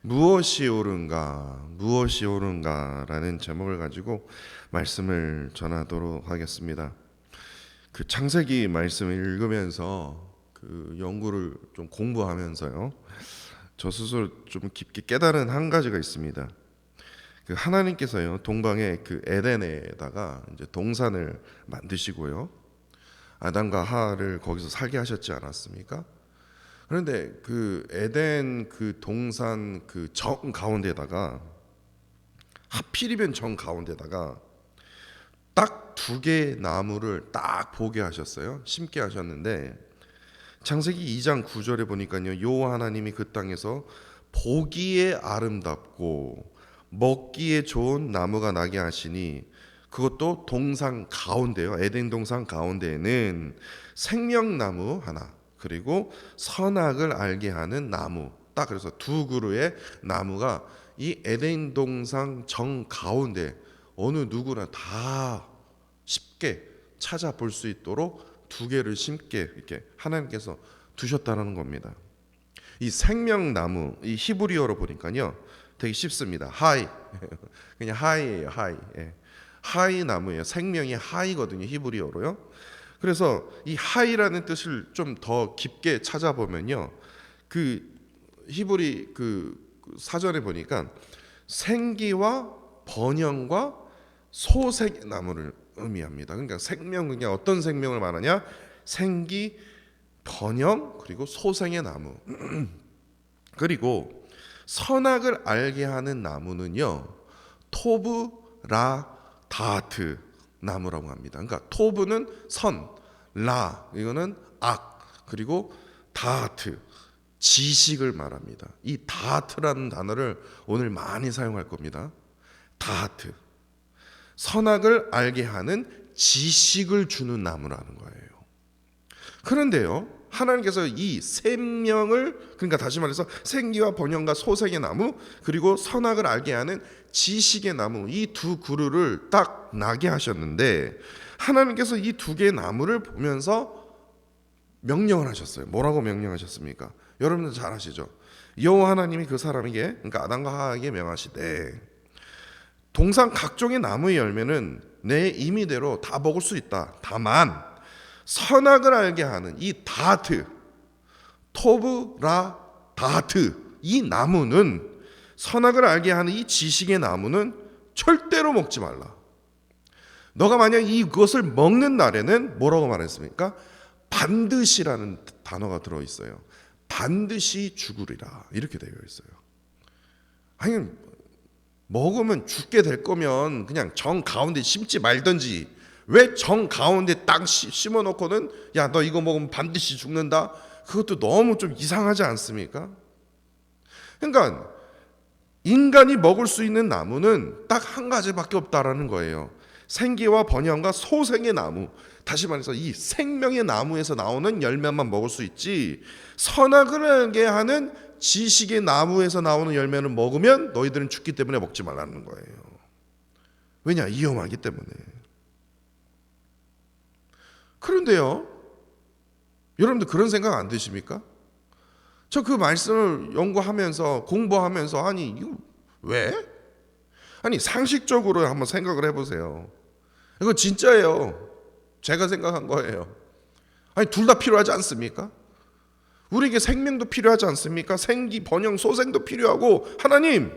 무엇이 옳은가, 무엇이 옳은가라는 제목을 가지고 말씀을 전하도록 하겠습니다. 그 창세기 말씀을 읽으면서 그 연구를 좀 공부하면서요, 저 스스로 좀 깊게 깨달은 한 가지가 있습니다. 그 하나님께서요, 동방의 그 에덴에다가 이제 동산을 만드시고요, 아담과 하와를 거기서 살게 하셨지 않았습니까? 그런데 그 에덴 그 동산 그 정 가운데다가, 하필이면 정 가운데다가 딱 두 개의 나무를 딱 보게 하셨어요. 심게 하셨는데, 창세기 2장 9절에 보니까요, 여호와 하나님이 그 땅에서 보기에 아름답고 먹기에 좋은 나무가 나게 하시니, 그것도 동산 가운데요, 에덴 동산 가운데에는 생명나무 하나, 그리고 선악을 알게 하는 나무, 딱 그래서 두 그루의 나무가 이 에덴 동산 정 가운데 어느 누구나 다 쉽게 찾아볼 수 있도록 두 개를 심게 이렇게 하나님께서 두셨다는 겁니다. 이 생명나무, 이 히브리어로 보니까요, 되게 쉽습니다. 하이, 그냥 하이예요. 하이, 하이 나무예요. 생명이 하이거든요, 히브리어로요. 그래서 이 하이라는 뜻을 좀 더 깊게 찾아보면요, 그 히브리 그 사전에 보니까 생기와 번영과 소생의 나무를 의미합니다. 그러니까 생명, 그냥 어떤 생명을 말하냐? 생기, 번영, 그리고 소생의 나무. 그리고 선악을 알게 하는 나무는요, 토브 라 다트 나무라고 합니다. 그러니까 토브는 선, 라 이거는 악, 그리고 다트 지식을 말합니다. 이 다트라는 단어를 오늘 많이 사용할 겁니다. 다트, 선악을 알게 하는 지식을 주는 나무라는 거예요. 그런데요, 하나님께서 이 생명을, 그러니까 다시 말해서 생기와 번영과 소생의 나무, 그리고 선악을 알게 하는 지식의 나무, 이 두 그루를 딱 나게 하셨는데, 하나님께서 이 두 개의 나무를 보면서 명령을 하셨어요. 뭐라고 명령하셨습니까? 여러분들 잘 아시죠? 여호와 하나님이 그 사람에게, 그러니까 아담과 하와에게 명하시되, 동산 각종의 나무의 열매는 내 임의대로 다 먹을 수 있다. 다만 선악을 알게 하는 이 다트, 토브 라 다트, 이 나무는, 선악을 알게 하는 이 지식의 나무는 절대로 먹지 말라. 너가 만약 이것을 먹는 날에는 뭐라고 말했습니까? 반드시라는 단어가 들어있어요. 반드시 죽으리라, 이렇게 되어 있어요. 아니, 먹으면 죽게 될 거면 그냥 정 가운데 심지 말든지, 왜 정 가운데 딱 심어놓고는 야, 너 이거 먹으면 반드시 죽는다? 그것도 너무 좀 이상하지 않습니까? 그러니까 인간이 먹을 수 있는 나무는 딱 한 가지밖에 없다라는 거예요. 생기와 번영과 소생의 나무, 다시 말해서 이 생명의 나무에서 나오는 열매만 먹을 수 있지, 선악을 알게 하는 지식의 나무에서 나오는 열매를 먹으면 너희들은 죽기 때문에 먹지 말라는 거예요. 왜냐? 위험하기 때문에. 그런데요, 여러분들 그런 생각 안 드십니까? 저 그 말씀을 연구하면서 공부하면서, 아니 이거 왜? 아니 상식적으로 한번 생각을 해보세요. 이거 진짜예요. 제가 생각한 거예요. 아니 둘 다 필요하지 않습니까? 우리에게 생명도 필요하지 않습니까? 생기, 번영, 소생도 필요하고, 하나님,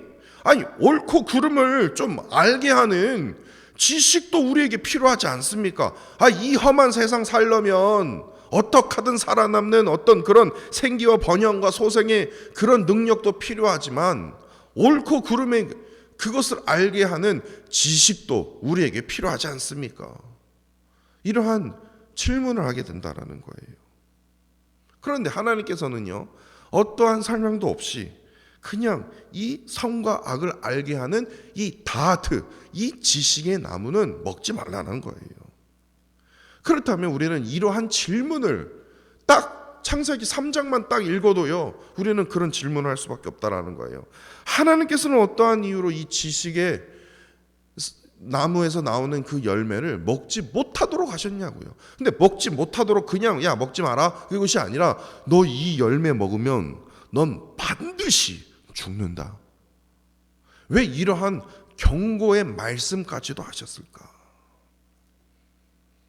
아니 옳고 그름을 좀 알게 하는 지식도 우리에게 필요하지 않습니까? 이 험한 세상 살려면 어떻게든 살아남는 어떤 그런 생기와 번영과 소생의 그런 능력도 필요하지만, 옳고 그름의 그것을 알게 하는 지식도 우리에게 필요하지 않습니까? 이러한 질문을 하게 된다라는 거예요. 그런데 하나님께서는요, 어떠한 설명도 없이 그냥 이 선과 악을 알게 하는 이 다트, 이 지식의 나무는 먹지 말라는 거예요. 그렇다면 우리는 이러한 질문을 딱 창세기 3장만 딱 읽어도요, 우리는 그런 질문을 할 수밖에 없다라는 거예요. 하나님께서는 어떠한 이유로 이 지식의 나무에서 나오는 그 열매를 먹지 못하도록 하셨냐고요. 근데 먹지 못하도록 그냥 야 먹지 마라, 그것이 아니라 너 이 열매 먹으면 넌 반드시 죽는다. 왜 이러한 경고의 말씀까지도 하셨을까?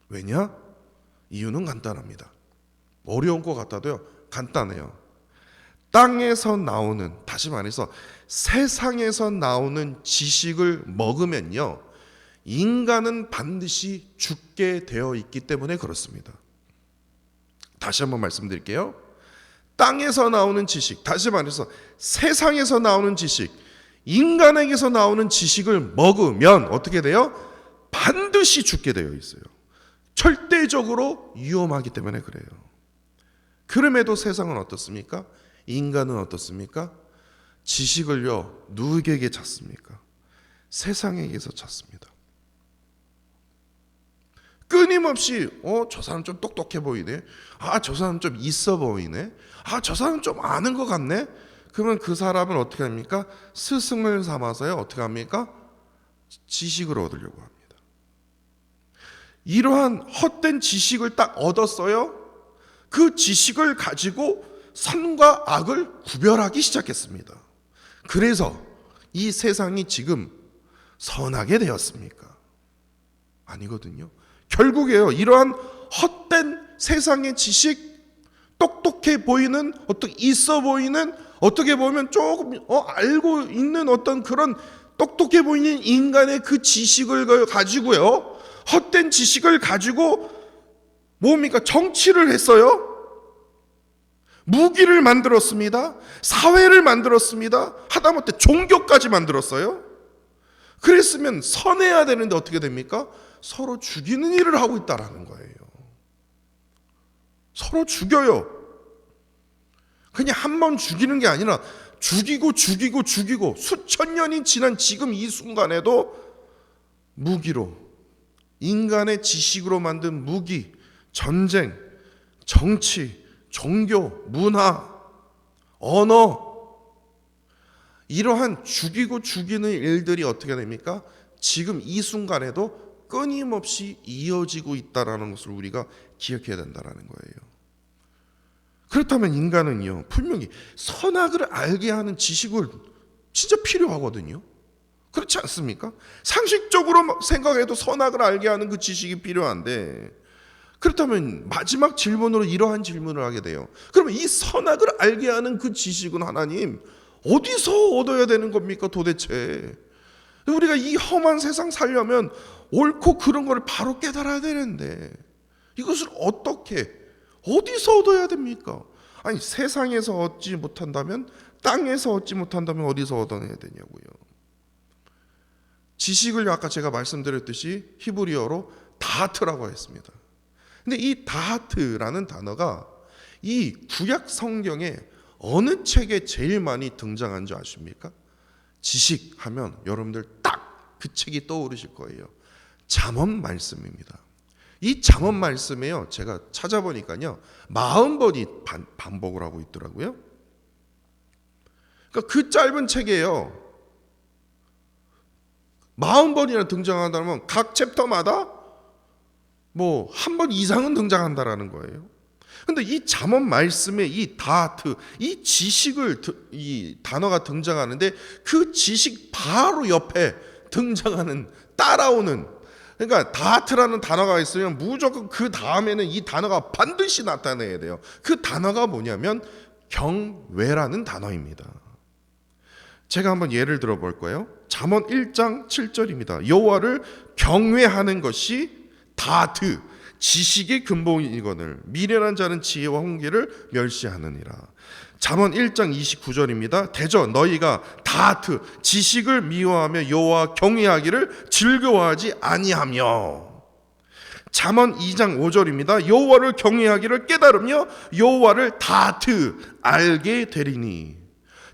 왜냐? 이유는 간단합니다. 어려운 것 같아도요, 간단해요. 땅에서 나오는, 다시 말해서 세상에서 나오는 지식을 먹으면요, 인간은 반드시 죽게 되어 있기 때문에 그렇습니다. 다시 한번 말씀드릴게요. 땅에서 나오는 지식, 다시 말해서 세상에서 나오는 지식, 인간에게서 나오는 지식을 먹으면 어떻게 돼요? 반드시 죽게 되어 있어요. 절대적으로 위험하기 때문에 그래요. 그럼에도 세상은 어떻습니까? 인간은 어떻습니까? 지식을요, 누구에게 찾습니까? 세상에게서 찾습니다. 끊임없이 저 사람 좀 똑똑해 보이네. 저 사람 좀 있어 보이네. 저 사람 좀 아는 것 같네. 그러면 그 사람을 어떻게 합니까? 스승을 삼아서요, 어떻게 합니까? 지식을 얻으려고 합니다. 이러한 헛된 지식을 딱 얻었어요. 그 지식을 가지고 선과 악을 구별하기 시작했습니다. 그래서 이 세상이 지금 선하게 되었습니까? 아니거든요. 결국에요, 이러한 헛된 세상의 지식, 똑똑해 보이는, 어떻게 있어 보이는, 어떻게 보면 조금 알고 있는 어떤 그런 똑똑해 보이는 인간의 그 지식을 가지고요, 헛된 지식을 가지고 뭡니까? 정치를 했어요. 무기를 만들었습니다. 사회를 만들었습니다. 하다못해 종교까지 만들었어요. 그랬으면 선해야 되는데 어떻게 됩니까? 서로 죽이는 일을 하고 있다라는 거예요. 서로 죽여요. 그냥 한 번 죽이는 게 아니라 죽이고 수천 년이 지난 지금 이 순간에도 무기로, 인간의 지식으로 만든 무기, 전쟁, 정치, 종교, 문화, 언어, 이러한 죽이는 일들이 어떻게 됩니까? 지금 이 순간에도 끊임없이 이어지고 있다는 것을 우리가 기억해야 된다는 거예요. 그렇다면 인간은요, 분명히 선악을 알게 하는 지식을 진짜 필요하거든요. 그렇지 않습니까? 상식적으로 생각해도 선악을 알게 하는 그 지식이 필요한데, 그렇다면 마지막 질문으로 이러한 질문을 하게 돼요. 그러면 이 선악을 알게 하는 그 지식은 하나님 어디서 얻어야 되는 겁니까 도대체? 우리가 이 험한 세상 살려면 옳고 그런 걸 바로 깨달아야 되는데 이것을 어디서 얻어야 됩니까? 아니, 세상에서 얻지 못한다면, 땅에서 얻지 못한다면 어디서 얻어내야 되냐고요. 지식을 아까 제가 말씀드렸듯이 히브리어로 다하트라고 했습니다. 근데 이 다하트라는 단어가 이 구약 성경에 어느 책에 제일 많이 등장한 줄 아십니까? 지식 하면 여러분들 딱 그 책이 떠오르실 거예요. 잠언 말씀입니다. 이 잠언 말씀에요, 제가 찾아보니까요 40번이 반복을 하고 있더라고요. 그러니까 그 짧은 책에요 40번이나 등장한다면 각 챕터마다 뭐 한 번 이상은 등장한다라는 거예요. 근데 이 잠언 말씀에 이 다하트, 이 지식을, 이 단어가 등장하는데 그 지식 바로 옆에 등장하는, 따라오는, 그러니까 다하트라는 단어가 있으면 무조건 그 다음에는 이 단어가 반드시 나타내야 돼요. 그 단어가 뭐냐면 경외라는 단어입니다. 제가 한번 예를 들어 볼 거예요. 잠언 1장 7절입니다. 여호와를 경외하는 것이 다하트, 지식의 근본이거늘 미련한 자는 지혜와 훈계를 멸시하느니라. 잠언 1장 29절입니다. 대저 너희가 다하트, 지식을 미워하며 여호와 경외하기를 즐거워하지 아니하며. 잠언 2장 5절입니다. 여호와를 경외하기를 깨달으며 여호와를 다하트 알게 되리니.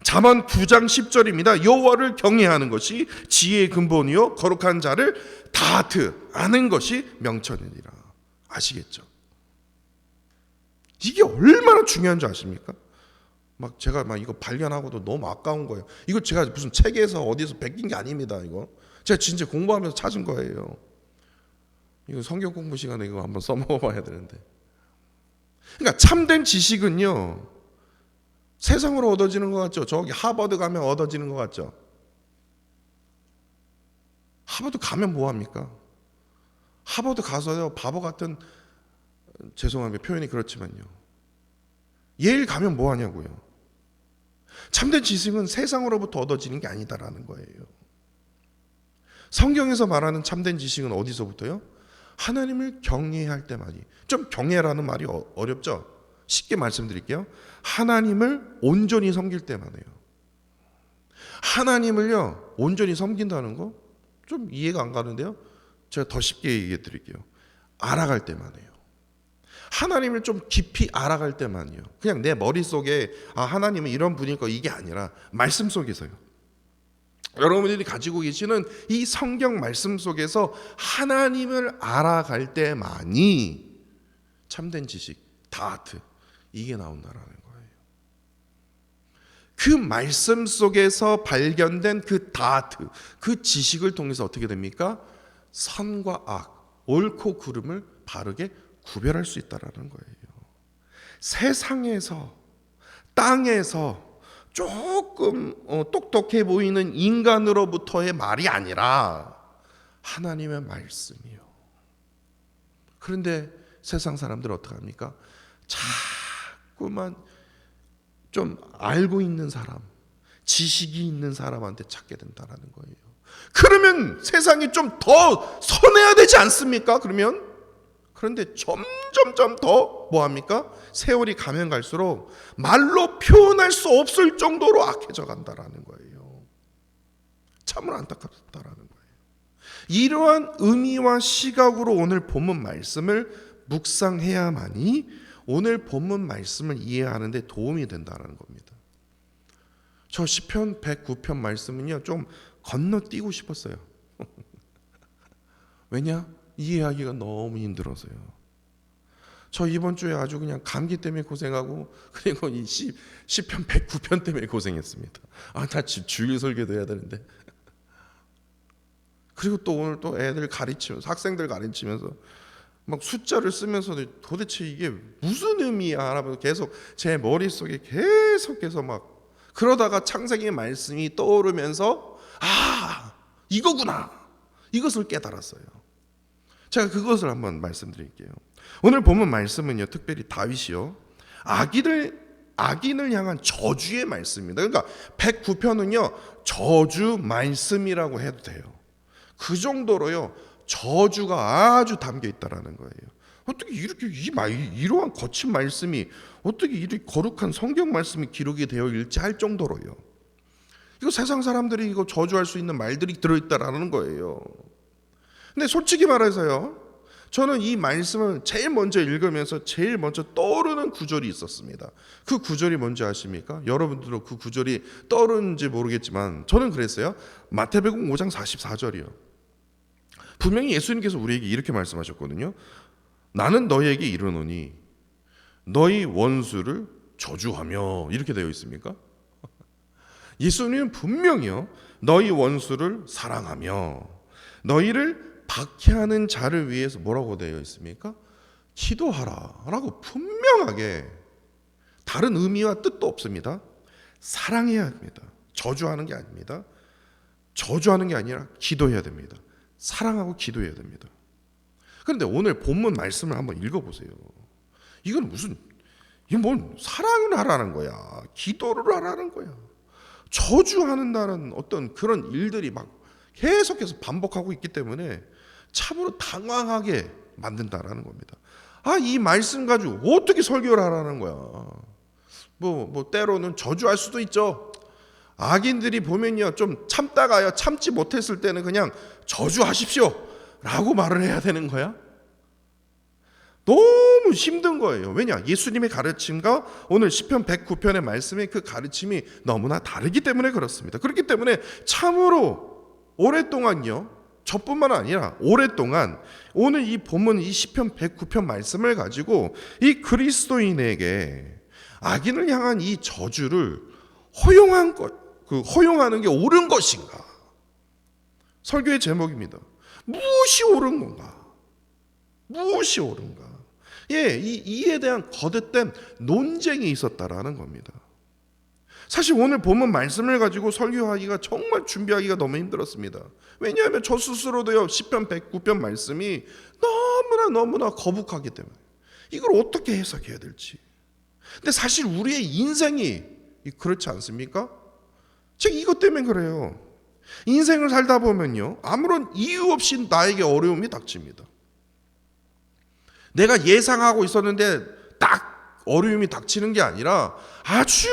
잠언 9장 10절입니다. 여호와를 경외하는 것이 지혜의 근본이요 거룩한 자를 다하트 아는 것이 명철이니라. 아시겠죠? 이게 얼마나 중요한 줄 아십니까? 제가 이거 발견하고도 너무 아까운 거예요. 이거 제가 무슨 책에서 어디서 베낀 게 아닙니다. 이거 제가 진짜 공부하면서 찾은 거예요. 이거 성경 공부 시간에 이거 한번 써먹어봐야 되는데. 그러니까 참된 지식은요, 세상으로 얻어지는 것 같죠? 저기 하버드 가면 얻어지는 것 같죠? 하버드 가면 뭐합니까? 하버드 가서요, 바보 같은, 죄송합니다, 표현이 그렇지만요, 예일 가면 뭐하냐고요. 참된 지식은 세상으로부터 얻어지는 게 아니다라는 거예요. 성경에서 말하는 참된 지식은 어디서부터요? 하나님을 경외할 때만이. 좀 경외라는 말이 어렵죠? 쉽게 말씀드릴게요. 하나님을 온전히 섬길 때만 해요. 하나님을요, 온전히 섬긴다는 거 좀 이해가 안 가는데요, 제가 더 쉽게 얘기해 드릴게요. 알아갈 때만 해요. 하나님을 좀 깊이 알아갈 때만이요. 그냥 내 머릿속에 하나님은 이런 분일 거, 이게 아니라 말씀 속에서요. 여러분들이 가지고 계시는 이 성경 말씀 속에서 하나님을 알아갈 때만이 참된 지식, 다트, 이게 나온다라는 거예요. 그 말씀 속에서 발견된 그 다트, 그 지식을 통해서 어떻게 됩니까? 선과 악, 옳고 그름을 바르게 구별할 수 있다라는 거예요. 세상에서, 땅에서 조금 똑똑해 보이는 인간으로부터의 말이 아니라 하나님의 말씀이요. 그런데 세상 사람들 어떻게 합니까? 자꾸만 좀 알고 있는 사람, 지식이 있는 사람한테 찾게 된다라는 거예요. 그러면 세상이 좀 더 선해야 되지 않습니까? 그런데 점점 더 뭐합니까? 세월이 가면 갈수록 말로 표현할 수 없을 정도로 악해져 간다라는 거예요. 참으로 안타깝다라는 거예요. 이러한 의미와 시각으로 오늘 본문 말씀을 묵상해야만이 오늘 본문 말씀을 이해하는데 도움이 된다는 겁니다. 저 시편 109편 말씀은요, 좀 건너뛰고 싶었어요. 왜냐? 이해하기가 너무 힘들어서요. 저 이번 주에 아주 그냥 감기 때문에 고생하고, 그리고 이 시편 109편 때문에 고생했습니다. 나 주일 설교도 해야 되는데. 그리고 또 오늘 또 애들 가르치면서, 학생들 가르치면서 막 숫자를 쓰면서도 도대체 이게 무슨 의미야? 계속 제 머릿속에 계속해서 막 그러다가 창세기 말씀이 떠오르면서 이거구나, 이것을 깨달았어요. 제가 그것을 한번 말씀드릴게요. 오늘 본문 말씀은요, 특별히 다윗이요, 악인을 향한 저주의 말씀입니다. 그러니까 109편은요 저주 말씀이라고 해도 돼요. 그 정도로요 저주가 아주 담겨 있다라는 거예요. 어떻게 이렇게 이러한 거친 말씀이 어떻게 이렇게 거룩한 성경 말씀이 기록이 되어 있지 할 정도로요. 이거 세상 사람들이 이거 저주할 수 있는 말들이 들어있다라는 거예요. 근데 솔직히 말해서요, 저는 이 말씀을 제일 먼저 읽으면서 제일 먼저 떠오르는 구절이 있었습니다. 그 구절이 뭔지 아십니까? 여러분들도 그 구절이 떠오르는지 모르겠지만 저는 그랬어요. 마태복음 5장 44절이요. 분명히 예수님께서 우리에게 이렇게 말씀하셨거든요. 나는 너희에게 이르노니 너희 원수를 저주하며, 이렇게 되어 있습니까? 예수님은 분명히요, 너희 원수를 사랑하며 너희를 박해하는 자를 위해서 뭐라고 되어 있습니까? 기도하라 라고 분명하게, 다른 의미와 뜻도 없습니다. 사랑해야 합니다. 저주하는 게 아닙니다. 저주하는 게 아니라 기도해야 됩니다. 사랑하고 기도해야 됩니다. 그런데 오늘 본문 말씀을 한번 읽어보세요. 이건 뭔 사랑을 하라는 거야, 기도를 하라는 거야. 저주하는다는 어떤 그런 일들이 막 계속해서 반복하고 있기 때문에 참으로 당황하게 만든다라는 겁니다. 이 말씀 가지고 어떻게 설교를 하라는 거야. 뭐 때로는 저주할 수도 있죠. 악인들이 보면요, 좀 참다가요, 참지 못했을 때는 그냥 저주하십시오 라고 말을 해야 되는 거야. 너무 힘든 거예요. 왜냐? 예수님의 가르침과 오늘 시편 109편의 말씀의 그 가르침이 너무나 다르기 때문에 그렇습니다. 그렇기 때문에 참으로 오랫동안요, 저뿐만 아니라 오랫동안 오늘 이 본문, 이 시편 109편 말씀을 가지고 이 그리스도인에게 악인을 향한 이 저주를 허용하는 게 옳은 것인가? 설교의 제목입니다. 무엇이 옳은 건가? 무엇이 옳은가? 이에 대한 거듭된 논쟁이 있었다라는 겁니다. 사실 오늘 본문 말씀을 가지고 설교하기가 정말 준비하기가 너무 힘들었습니다. 왜냐하면 저 스스로도요, 시편 109편 말씀이 너무나 거북하기 때문에 이걸 어떻게 해석해야 될지. 근데 사실 우리의 인생이 그렇지 않습니까? 즉 이것 때문에 그래요. 인생을 살다 보면요, 아무런 이유 없이 나에게 어려움이 닥칩니다. 내가 예상하고 있었는데 딱 어려움이 닥치는 게 아니라 아주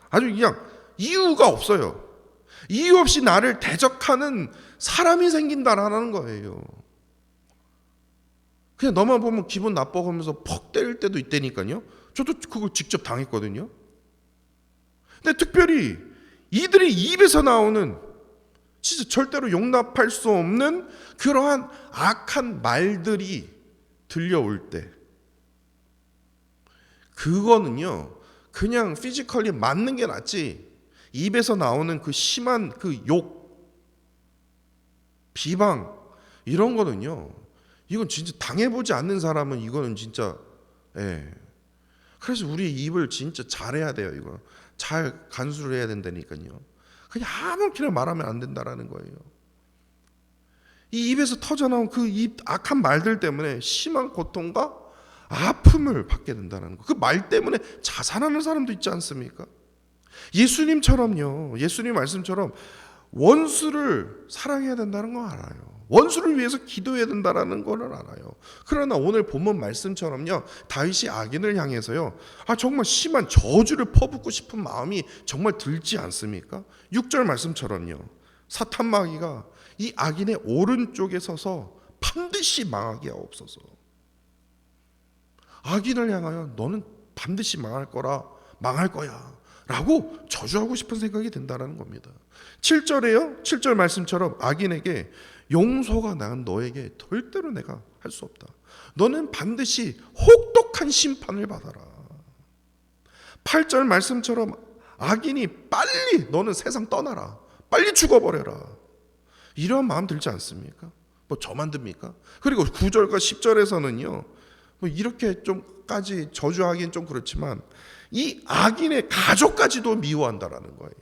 그냥 이유가 없어요. 이유 없이 나를 대적하는 사람이 생긴다라는 거예요. 그냥 너만 보면 기분 나빠하면서 퍽 때릴 때도 있다니까요. 저도 그걸 직접 당했거든요. 근데 특별히 이들이 입에서 나오는 진짜 절대로 용납할 수 없는 그러한 악한 말들이 들려올 때, 그거는요 그냥 피지컬리 맞는 게 낫지, 입에서 나오는 그 심한 그 욕, 비방 이런 거는요, 이건 진짜 당해보지 않는 사람은 이거는 진짜, 그래서 우리 입을 진짜 잘해야 돼요. 이거 잘 간수를 해야 된다니까요. 그냥 아무렇게나 말하면 안 된다라는 거예요. 이 입에서 터져나온 그 입 악한 말들 때문에 심한 고통과 아픔을 받게 된다는 거. 그 말 때문에 자살하는 사람도 있지 않습니까? 예수님처럼요, 예수님 말씀처럼 원수를 사랑해야 된다는 거 알아요. 원수를 위해서 기도해야 된다는 걸 알아요. 그러나 오늘 본문 말씀처럼요, 다윗이 악인을 향해서요, 정말 심한 저주를 퍼붓고 싶은 마음이 정말 들지 않습니까? 6절 말씀처럼요, 사탄 마귀가 이 악인의 오른쪽에 서서 반드시 망하게 하옵소서. 악인을 향하여 너는 반드시 망할 거야 라고 저주하고 싶은 생각이 든다는 겁니다. 7절에요, 7절 말씀처럼 악인에게 용서가 난 너에게 절대로 내가 할 수 없다. 너는 반드시 혹독한 심판을 받아라. 8절 말씀처럼 악인이 빨리 너는 세상 떠나라, 빨리 죽어버려라, 이런 마음 들지 않습니까? 뭐 저만 듭니까? 그리고 9절과 10절에서는요, 뭐 이렇게 좀까지 저주하기는 좀 그렇지만 이 악인의 가족까지도 미워한다라는 거예요.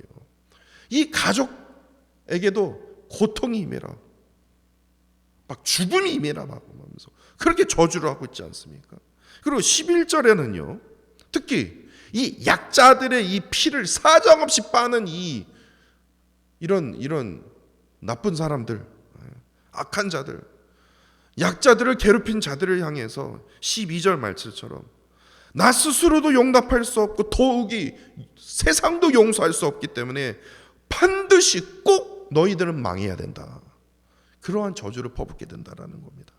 이 가족에게도 고통이 임해라, 막 죽음이 임해라 막 하면서 그렇게 저주를 하고 있지 않습니까? 그리고 11절에는요, 특히 이 약자들의 이 피를 사정없이 빠는 이런 나쁜 사람들, 악한 자들, 약자들을 괴롭힌 자들을 향해서 12절 말씀처럼 나 스스로도 용납할 수 없고 더욱이 세상도 용서할 수 없기 때문에 반드시 꼭 너희들은 망해야 된다, 그러한 저주를 퍼붓게 된다라는 겁니다.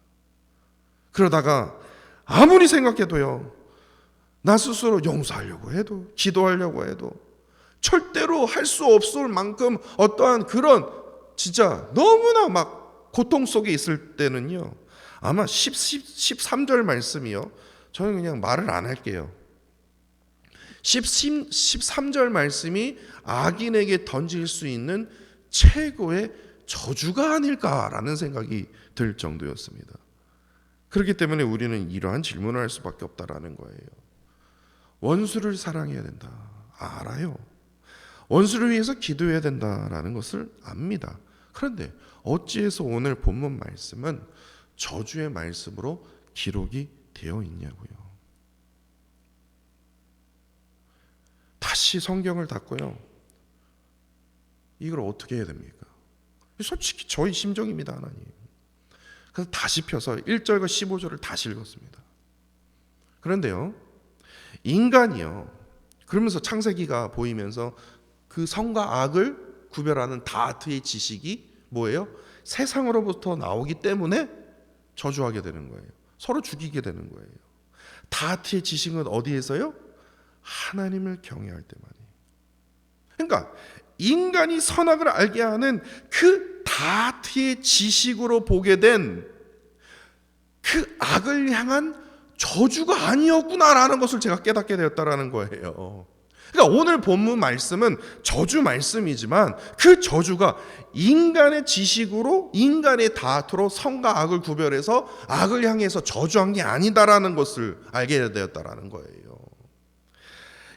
그러다가 아무리 생각해도요, 나 스스로 용서하려고 해도 기도하려고 해도 절대로 할 수 없을 만큼 어떠한 그런 진짜 너무나 막 고통 속에 있을 때는요, 아마 13절 말씀이요, 저는 그냥 말을 안 할게요. 13절 말씀이 악인에게 던질 수 있는 최고의 저주가 아닐까라는 생각이 들 정도였습니다. 그렇기 때문에 우리는 이러한 질문을 할 수밖에 없다라는 거예요. 원수를 사랑해야 된다, 알아요. 원수를 위해서 기도해야 된다라는 것을 압니다. 그런데 어찌해서 오늘 본문 말씀은 저주의 말씀으로 기록이 되어 있냐고요. 다시 성경을 닫고요, 이걸 어떻게 해야 됩니까? 솔직히 저희 심정입니다, 하나님. 그래서 다시 펴서 1절과 15절을 다시 읽었습니다. 그런데요, 인간이요, 그러면서 창세기가 보이면서 그 선과 악을 구별하는 다트의 지식이 뭐예요? 세상으로부터 나오기 때문에 저주하게 되는 거예요. 서로 죽이게 되는 거예요. 다트의 지식은 어디에서요? 하나님을 경외할 때만이. 그러니까 인간이 선악을 알게 하는 그 다트의 지식으로 보게 된 그 악을 향한 저주가 아니었구나라는 것을 제가 깨닫게 되었다라는 거예요. 그러니까 오늘 본문 말씀은 저주 말씀이지만 그 저주가 인간의 지식으로, 인간의 다투로 선과 악을 구별해서 악을 향해서 저주한 게 아니다라는 것을 알게 되었다라는 거예요.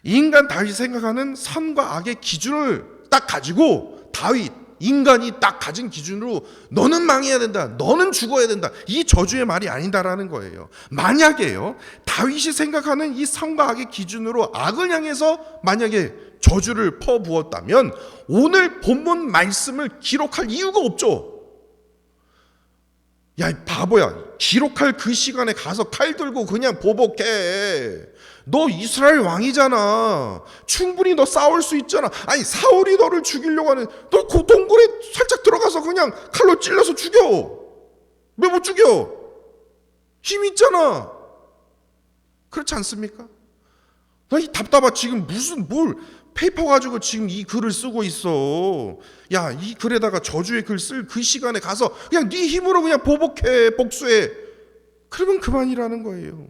인간 다윗이 생각하는 선과 악의 기준을 딱 가지고 다윗 인간이 딱 가진 기준으로 너는 망해야 된다, 너는 죽어야 된다, 이 저주의 말이 아니다라는 거예요. 만약에요 다윗이 생각하는 이 선과 악의 기준으로 악을 향해서 만약에 저주를 퍼부었다면 오늘 본문 말씀을 기록할 이유가 없죠. 야, 이 바보야, 기록할 그 시간에 가서 칼 들고 그냥 보복해. 너 이스라엘 왕이잖아. 충분히 너 싸울 수 있잖아. 아니, 사울이 너를 죽이려고 하는, 너 그 동굴에 살짝 들어가서 그냥 칼로 찔러서 죽여. 왜 못 죽여? 힘 있잖아. 그렇지 않습니까? 나 이 답답하. 지금 무슨 뭘 페이퍼 가지고 지금 이 글을 쓰고 있어. 야, 이 글에다가 저주의 글 쓸 그 시간에 가서 그냥 네 힘으로 그냥 보복해, 복수해. 그러면 그만이라는 거예요.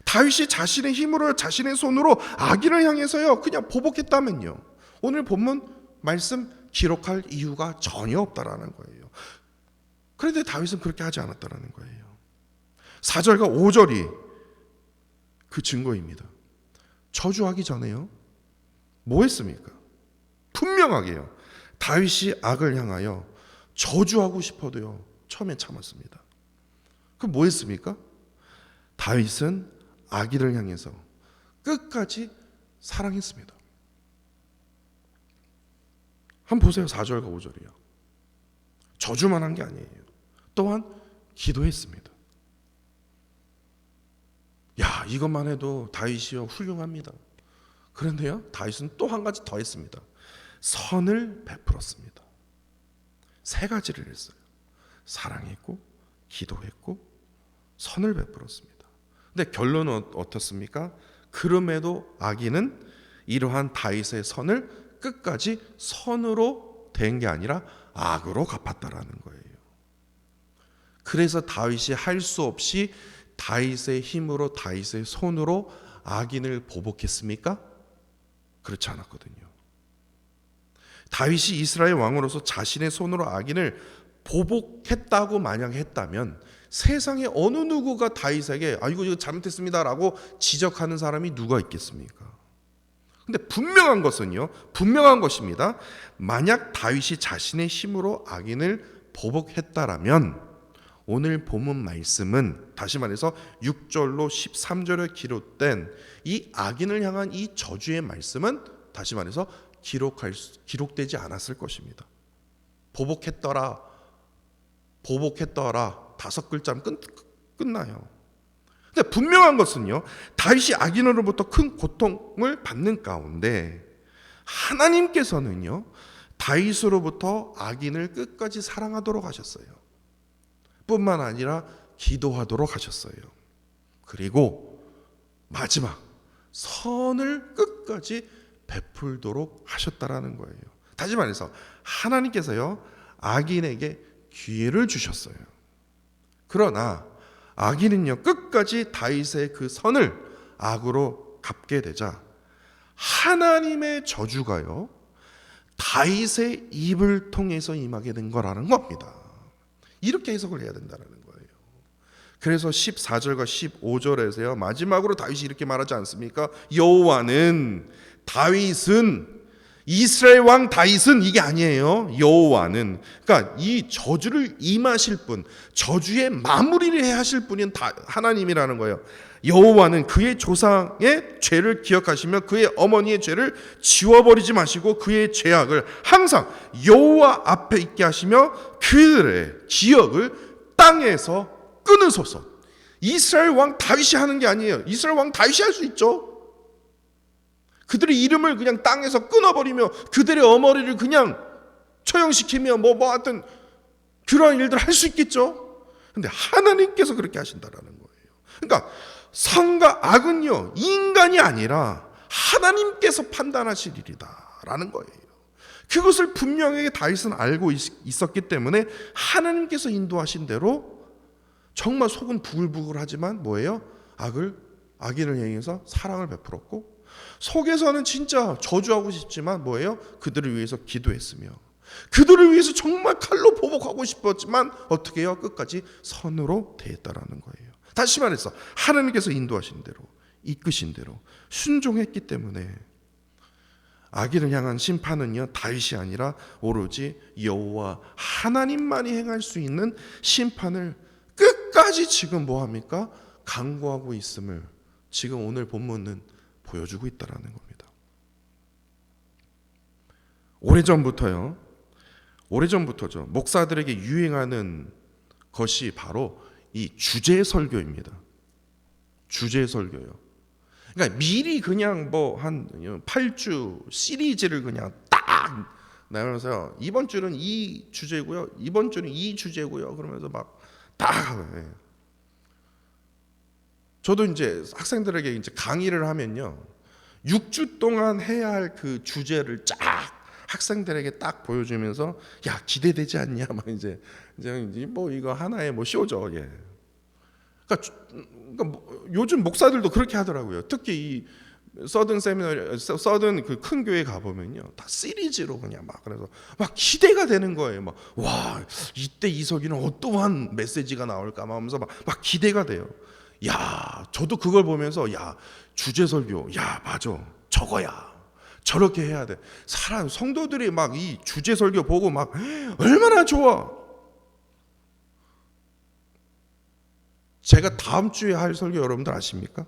다윗이 자신의 힘으로, 자신의 손으로 악인을 향해서요 그냥 보복했다면요 오늘 본문 말씀 기록할 이유가 전혀 없다라는 거예요. 그런데 다윗은 그렇게 하지 않았다라는 거예요. 4절과 5절이 그 증거입니다. 저주하기 전에요 뭐 했습니까? 분명하게요 다윗이 악을 향하여 저주하고 싶어도요 처음에 참았습니다. 그럼 뭐 했습니까? 다윗은 악인을 향해서 끝까지 사랑했습니다. 한번 보세요. 4절과 5절이요. 저주만 한 게 아니에요. 또한 기도했습니다. 야, 이것만 해도 다윗이요 훌륭합니다. 그런데요 다윗은 또 한 가지 더 했습니다. 선을 베풀었습니다. 세 가지를 했어요. 사랑했고, 기도했고, 선을 베풀었습니다. 근데 결론은 어떻습니까? 그럼에도 악인은 이러한 다윗의 선을 끝까지 선으로 된 게 아니라 악으로 갚았다라는 거예요. 그래서 다윗이 할 수 없이 다윗의 힘으로, 다윗의 손으로 악인을 보복했습니까? 그렇지 않았거든요. 다윗이 이스라엘 왕으로서 자신의 손으로 악인을 보복했다고 만약 했다면 세상에 어느 누구가 다윗에게 이거 잘못했습니다라고 지적하는 사람이 누가 있겠습니까? 근데 분명한 것은요, 분명한 것입니다. 만약 다윗이 자신의 힘으로 악인을 보복했다라면 오늘 본문 말씀은 다시 말해서 6절로 13절에 기록된 이 악인을 향한 이 저주의 말씀은 다시 말해서 기록되지 않았을 것입니다. 보복했더라 5글자면 끝나요. 근데 분명한 것은요, 다윗이 악인으로부터 큰 고통을 받는 가운데 하나님께서는요 다윗으로부터 악인을 끝까지 사랑하도록 하셨어요. 뿐만 아니라 기도하도록 하셨어요. 그리고 마지막 선을 끝까지 베풀도록 하셨다라는 거예요. 다시 말해서 하나님께서요 악인에게 기회를 주셨어요. 그러나 악인은요 끝까지 다윗의 그 선을 악으로 갚게 되자 하나님의 저주가요 다윗의 입을 통해서 임하게 된 거라는 겁니다. 이렇게 해석을 해야 된다는 거예요. 그래서 14절과 15절에서요 마지막으로 다윗이 이렇게 말하지 않습니까? 여호와는, 다윗은, 이스라엘 왕 다윗은, 이게 아니에요. 여호와는, 그러니까 이 저주를 임하실 분, 저주의 마무리를 해야 하실 분인 하나님이라는 거예요. 여호와는 그의 조상의 죄를 기억하시며 그의 어머니의 죄를 지워버리지 마시고 그의 죄악을 항상 여호와 앞에 있게 하시며 그들의 기억을 땅에서 끊으소서. 이스라엘 왕 다윗이 하는 게 아니에요. 이스라엘 왕 다윗이 할 수 있죠. 그들의 이름을 그냥 땅에서 끊어버리며 그들의 어머니를 그냥 처형시키며 하여튼 그러한 일들을 할 수 있겠죠. 근데 하나님께서 그렇게 하신다라는 거예요. 그러니까 선과 악은요 인간이 아니라 하나님께서 판단하실 일이다라는 거예요. 그것을 분명하게 다윗은 알고 있었기 때문에 하나님께서 인도하신 대로 정말 속은 부글부글하지만 뭐예요? 악인을 향해서 사랑을 베풀었고 속에서는 진짜 저주하고 싶지만 뭐예요? 그들을 위해서 기도했으며 그들을 위해서 정말 칼로 보복하고 싶었지만 어떻게 해요? 끝까지 선으로 대했다라는 거예요. 다시 말해서 하나님께서 인도하신 대로 이끄신 대로 순종했기 때문에 악인을 향한 심판은요 다윗이 아니라 오로지 여호와 하나님만이 행할 수 있는 심판을 끝까지 지금 뭐합니까? 강구하고 있음을 지금 오늘 본문은 보여주고 있다라는 겁니다. 오래전부터죠. 목사들에게 유행하는 것이 바로 이 주제 설교입니다. 주제 설교요. 그러니까 미리 그냥 뭐 한 8주 시리즈를 그냥 딱 나누면서 이번 주는 이 주제고요. 이번 주는 이 주제고요. 그러면서 막 딱. 저도 이제 학생들에게 이제 강의를 하면요. 6주 동안 해야 할 그 주제를 쫙 학생들에게 딱 보여주면서 야 기대되지 않냐 막 이제 뭐 이거 하나의 뭐 쇼죠. 예. 그러니까 요즘 목사들도 그렇게 하더라고요. 특히 이 서든 그 큰 교회 가 보면요, 다 시리즈로 그냥 막 그래서 막 기대가 되는 거예요. 막 와 이때 이 설교는 어떠한 메시지가 나올까 막 하면서 막 기대가 돼요. 야 저도 그걸 보면서 야 주제 설교 야 맞아 저거야. 저렇게 해야 돼. 사람 성도들이 막 이 주제 설교 보고 막 얼마나 좋아. 제가 다음 주에 할 설교 여러분들 아십니까?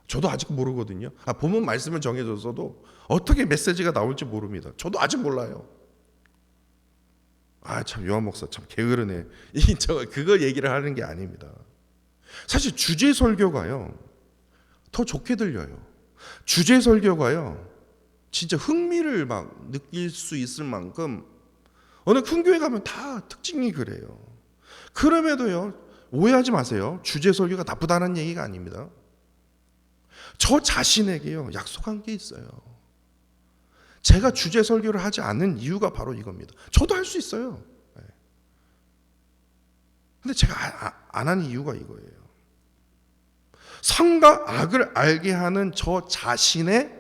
저도 아직 모르거든요. 본문 말씀을 정해줬어도 어떻게 메시지가 나올지 모릅니다. 저도 아직 몰라요. 참 요한 목사 참 게으르네. 그걸 얘기를 하는 게 아닙니다. 사실 주제 설교가요 더 좋게 들려요. 주제 설교가요 진짜 흥미를 막 느낄 수 있을 만큼 어느 큰 교회 가면 다 특징이 그래요. 그럼에도요 오해하지 마세요. 주제 설교가 나쁘다는 얘기가 아닙니다. 저 자신에게요 약속한 게 있어요. 제가 주제 설교를 하지 않는 이유가 바로 이겁니다. 저도 할 수 있어요. 근데 제가 안 하는 이유가 이거예요. 선과 악을 알게 하는 저 자신의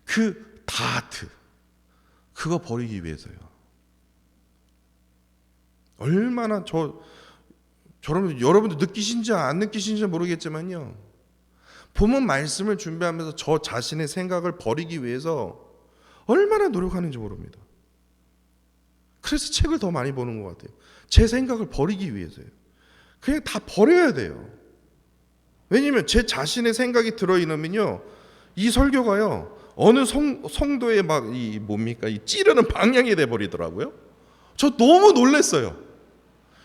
그 다트 그거 버리기 위해서요. 얼마나 여러분들 느끼신지 안 느끼신지 모르겠지만요. 본문 말씀을 준비하면서 저 자신의 생각을 버리기 위해서 얼마나 노력하는지 모릅니다. 그래서 책을 더 많이 보는 것 같아요. 제 생각을 버리기 위해서요. 그냥 다 버려야 돼요. 왜냐하면 제 자신의 생각이 들어있으면요, 이 설교가요 어느 성도의 막 이 찌르는 방향이 돼 버리더라고요. 저 너무 놀랐어요.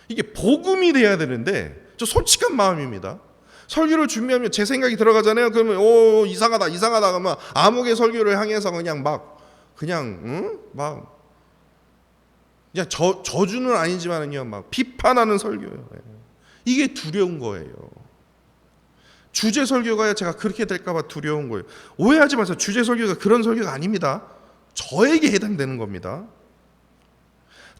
이게 복음이 돼야 되는데 저 솔직한 마음입니다. 설교를 준비하면 제 생각이 들어가잖아요. 그러면 이상하다 그러면 암흑의 설교를 향해서 그냥 저주는 아니지만은요 막 비판하는 설교예요. 이게 두려운 거예요. 주제 설교가 제가 그렇게 될까봐 두려운 거예요. 오해하지 마세요. 주제 설교가 그런 설교가 아닙니다. 저에게 해당되는 겁니다.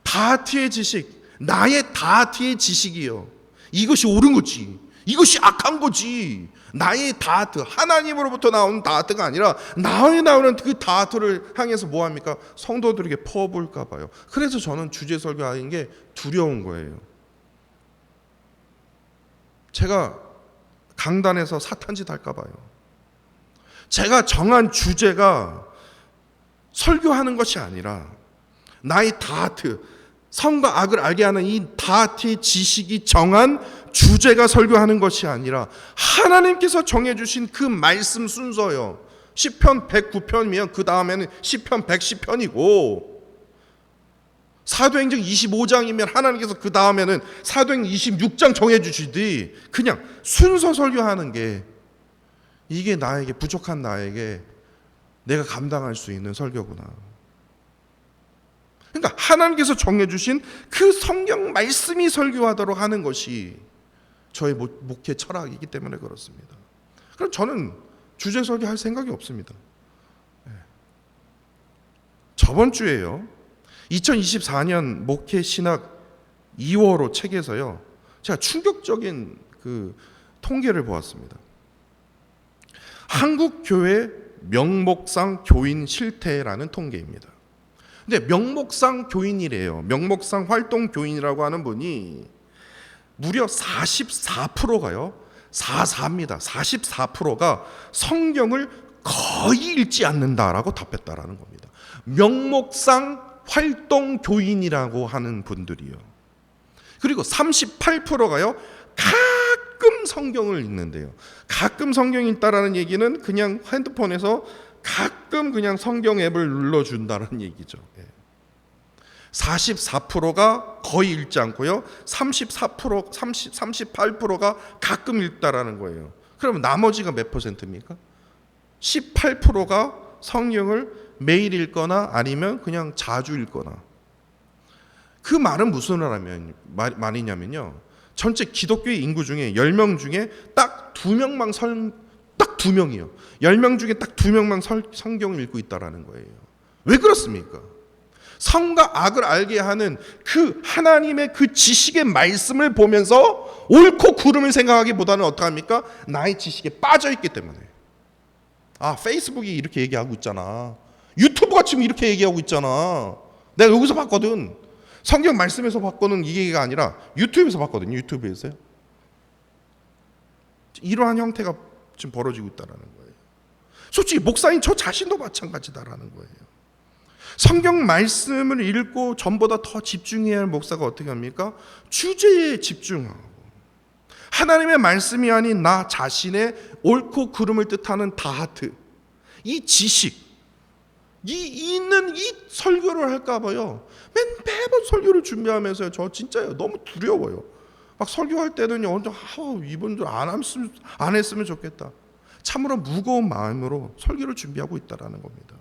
다트의 지식, 나의 다트의 지식이요. 이것이 옳은 거지. 이것이 악한 거지. 나의 다트, 하나님으로부터 나오는 다트가 아니라 나에 나오는 그 다트를 향해서 뭐합니까? 성도들에게 퍼볼까 봐요. 그래서 저는 주제 설교하는 게 두려운 거예요. 제가 강단에서 사탄짓 할까 봐요. 제가 정한 주제가 설교하는 것이 아니라 나의 다트, 선과 악을 알게 하는 이 다트의 지식이 정한 주제가 설교하는 것이 아니라 하나님께서 정해주신 그 말씀 순서요. 시편 109편이면 그 다음에는 시편 110편이고 사도행전 25장이면 하나님께서 그 다음에는 사도행전 26장 정해주시듯이 그냥 순서 설교하는 게 이게 나에게 부족한 나에게 내가 감당할 수 있는 설교구나. 그러니까 하나님께서 정해주신 그 성경 말씀이 설교하도록 하는 것이 저의 목회 철학이기 때문에 그렇습니다. 그럼 저는 주제 설교할 생각이 없습니다. 저번 주에요 2024년 목회 신학 2월호 책에서요 제가 충격적인 그 통계를 보았습니다. 한국교회 명목상 교인 실태라는 통계입니다. 근데 명목상 교인이래요. 명목상 활동 교인이라고 하는 분이 무려 44%가요. 44입니다. 44%가 성경을 거의 읽지 않는다라고 답했다라는 겁니다. 명목상 활동 교인이라고 하는 분들이요. 그리고 38%가요. 가끔 성경을 읽는데요. 가끔 성경 읽다라는 얘기는 그냥 핸드폰에서 가끔 그냥 성경 앱을 눌러준다는 얘기죠. 44%가 거의 읽지 않고요. 38%가 가끔 읽다라는 거예요. 그러면 나머지가 몇 퍼센트입니까? 18%가 성경을 매일 읽거나 아니면 그냥 자주 읽거나. 그 말은 무슨 말이냐면요. 전체 기독교의 인구 중에 10명 중에 딱 2명만 딱 2명이요. 10명 중에 딱 2명만 성경을 읽고 있다라는 거예요. 왜 그렇습니까? 선과 악을 알게 하는 그 하나님의 그 지식의 말씀을 보면서 옳고 그름을 생각하기보다는 어떡합니까? 나의 지식에 빠져 있기 때문에. 페이스북이 이렇게 얘기하고 있잖아. 유튜브가 지금 이렇게 얘기하고 있잖아. 내가 여기서 봤거든. 성경 말씀에서 봤거든. 이게 얘기가 아니라 유튜브에서 봤거든요. 유튜브에서요. 이러한 형태가 지금 벌어지고 있다는 거예요. 솔직히 목사인 저 자신도 마찬가지다라는 거예요. 성경 말씀을 읽고 전보다 더 집중해야 할 목사가 어떻게 합니까? 주제에 집중하고 하나님의 말씀이 아닌 나 자신의 옳고 그름을 뜻하는 다하트, 이 지식, 있는 이 설교를 할까 봐요. 매번 설교를 준비하면서요. 저 진짜요. 너무 두려워요. 막 설교할 때는요. 이번 주 안 했으면 좋겠다. 참으로 무거운 마음으로 설교를 준비하고 있다라는 겁니다.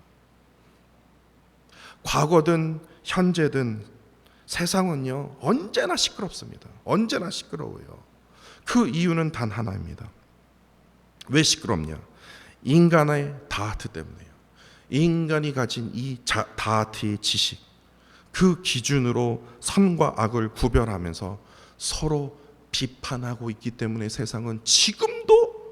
과거든 현재든 세상은요. 언제나 시끄럽습니다. 언제나 시끄러워요. 그 이유는 단 하나입니다. 왜 시끄럽냐? 인간의 다하트 때문에요. 인간이 가진 이 다하트의 지식, 그 기준으로 선과 악을 구별하면서 서로 비판하고 있기 때문에 세상은 지금도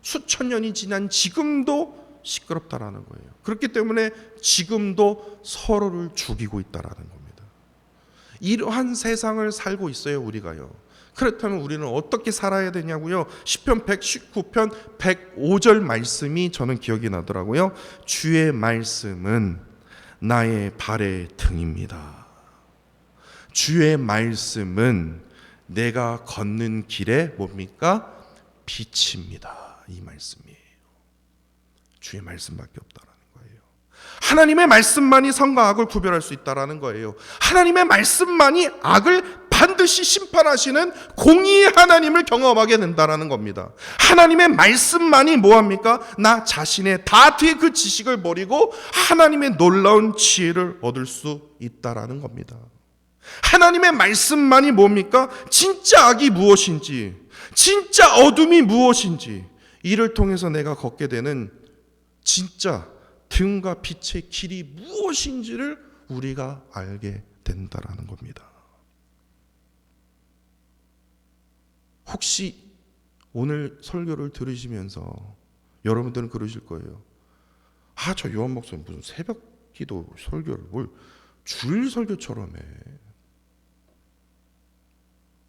수천 년이 지난 지금도 시끄럽다라는 거예요. 그렇기 때문에 지금도 서로를 죽이고 있다라는 겁니다. 이러한 세상을 살고 있어요, 우리가요. 그렇다면 우리는 어떻게 살아야 되냐고요? 시편 119편 105절 말씀이 저는 기억이 나더라고요. 주의 말씀은 나의 발의 등입니다. 주의 말씀은 내가 걷는 길에 뭡니까? 빛입니다. 이 말씀이에요. 주의 말씀밖에 없다라는 거예요. 하나님의 말씀만이 선과 악을 구별할 수 있다라는 거예요. 하나님의 말씀만이 악을 반드시 심판하시는 공의의 하나님을 경험하게 된다라는 겁니다. 하나님의 말씀만이 뭐합니까? 나 자신의 다트의 그 지식을 버리고 하나님의 놀라운 지혜를 얻을 수 있다라는 겁니다. 하나님의 말씀만이 뭡니까? 진짜 악이 무엇인지, 진짜 어둠이 무엇인지, 이를 통해서 내가 걷게 되는 진짜 등과 빛의 길이 무엇인지를 우리가 알게 된다라는 겁니다. 혹시 오늘 설교를 들으시면서 여러분들은 그러실 거예요. 저 요한 목사님 무슨 새벽 기도 설교를 뭘 주일 설교처럼 해.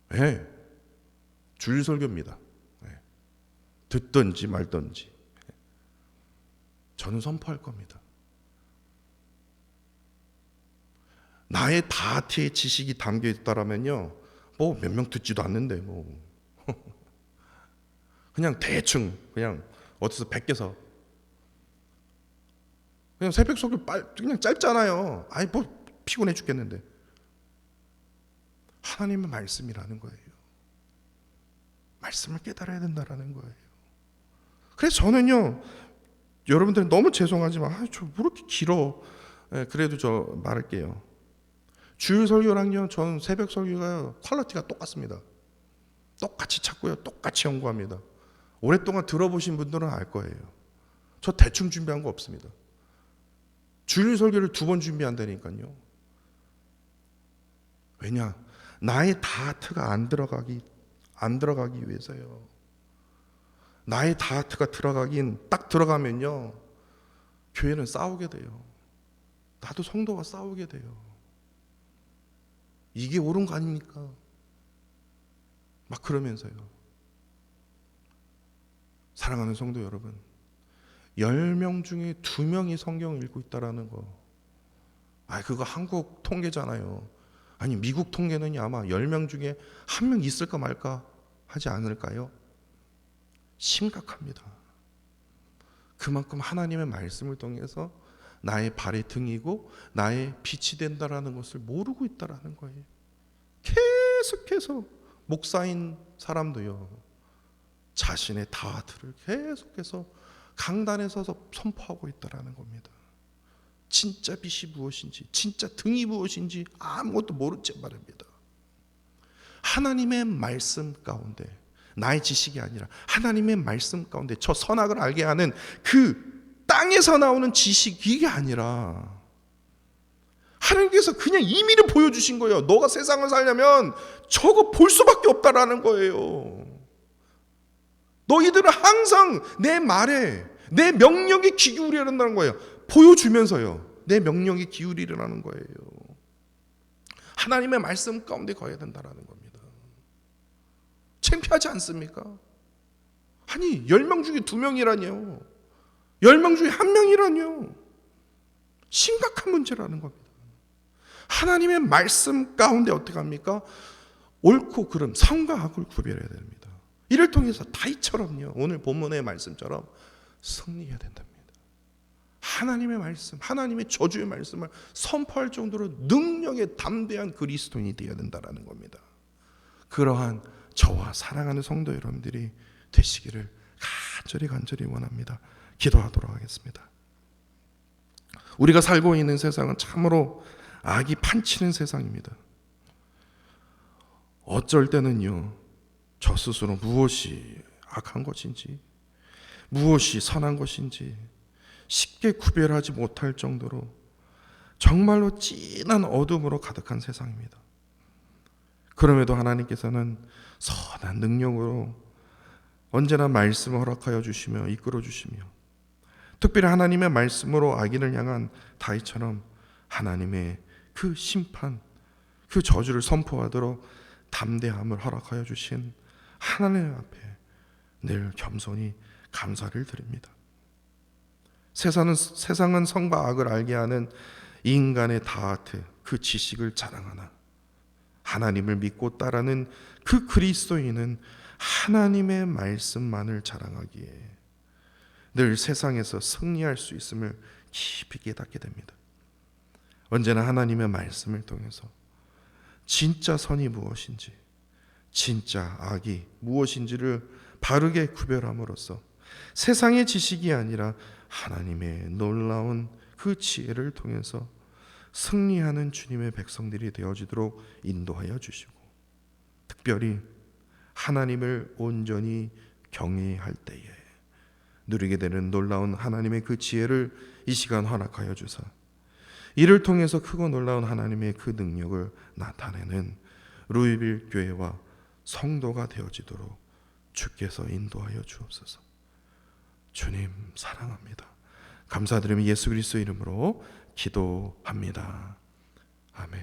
네, 주일 설교입니다. 네. 듣든지 말든지 저는 선포할 겁니다. 나의 다트의 지식이 담겨 있다라면요, 뭐 몇 명 듣지도 않는데 뭐 그냥 대충 그냥 어디서 베껴서 그냥 새벽 설교 그냥 짧잖아요. 뭐 피곤해 죽겠는데. 하나님의 말씀이라는 거예요. 말씀을 깨달아야 된다라는 거예요. 그래서 저는요, 여러분들 너무 죄송하지만 저 왜 이렇게 길어? 그래도 저 말할게요. 주일 설교랑요, 저는 새벽 설교가 퀄리티가 똑같습니다. 똑같이 찾고요, 똑같이 연구합니다. 오랫동안 들어보신 분들은 알 거예요. 저 대충 준비한 거 없습니다. 주일 설교를 2번 준비한다니까요. 왜냐? 나의 다트가 안 들어가기 위해서요. 나의 다트가 딱 들어가면요, 교회는 싸우게 돼요. 나도 성도가 싸우게 돼요. 이게 옳은 거 아닙니까? 막 그러면서요. 사랑하는 성도 여러분, 10명 중에 2명이 성경을 읽고 있다라는 거, 그거 한국 통계잖아요. 아니 미국 통계는 아마 10명 중에 1명 있을까 말까 하지 않을까요? 심각합니다. 그만큼 하나님의 말씀을 통해서 나의 발의 등이고 나의 빛이 된다라는 것을 모르고 있다라는 거예요. 계속해서 목사인 사람도요, 자신의 다트를 계속해서 강단에 서서 선포하고 있다라는 겁니다. 진짜 빛이 무엇인지, 진짜 등이 무엇인지 아무것도 모르지 말입니다. 하나님의 말씀 가운데, 나의 지식이 아니라 하나님의 말씀 가운데 저 선악을 알게 하는 그 땅에서 나오는 지식, 이게 아니라 하나님께서 그냥 임의를 보여주신 거예요. 너가 세상을 살려면 저거 볼 수밖에 없다라는 거예요. 너희들은 항상 내 말에, 내 명령에 귀 기울여야 된다는 거예요. 보여주면서요, 내 명령에 기울이라는 거예요. 하나님의 말씀 가운데 거해야 된다는 겁니다. 창피하지 않습니까? 아니 10명 중에 2명이라뇨, 10명 중에 1명이라뇨. 심각한 문제라는 겁니다. 하나님의 말씀 가운데 어떻게 합니까? 옳고 그름, 선과 악을 구별해야 됩니다. 이를 통해서 다윗처럼요, 오늘 본문의 말씀처럼 승리해야 된답니다. 하나님의 말씀, 하나님의 저주의 말씀을 선포할 정도로 능력에 담대한 그리스도인이 되어야 된다는 겁니다. 그러한 저와 사랑하는 성도 여러분들이 되시기를 간절히 원합니다. 기도하도록 하겠습니다. 우리가 살고 있는 세상은 참으로 악이 판치는 세상입니다. 어쩔 때는요, 저 스스로 무엇이 악한 것인지, 무엇이 선한 것인지 쉽게 구별하지 못할 정도로 정말로 진한 어둠으로 가득한 세상입니다. 그럼에도 하나님께서는 선한 능력으로 언제나 말씀을 허락하여 주시며 이끌어 주시며, 특별히 하나님의 말씀으로 악인을 향한 다윗처럼 하나님의 그 심판, 그 저주를 선포하도록 담대함을 허락하여 주신 하나님 앞에 늘 겸손히 감사를 드립니다. 세상은 선과 악을 알게 하는 인간의 다하트, 그 지식을 자랑하나 하나님을 믿고 따르는 그 그리스도인은 하나님의 말씀만을 자랑하기에 늘 세상에서 승리할 수 있음을 깊이 깨닫게 됩니다. 언제나 하나님의 말씀을 통해서 진짜 선이 무엇인지, 진짜 악이 무엇인지를 바르게 구별함으로써 세상의 지식이 아니라 하나님의 놀라운 그 지혜를 통해서 승리하는 주님의 백성들이 되어지도록 인도하여 주시고, 특별히 하나님을 온전히 경외할 때에 누리게 되는 놀라운 하나님의 그 지혜를 이 시간 허락하여 주사, 이를 통해서 크고 놀라운 하나님의 그 능력을 나타내는 루이빌 교회와 성도가 되어지도록 주께서 인도하여 주옵소서. 주님 사랑합니다. 감사드리며 예수 그리스도 이름으로 기도합니다. 아멘.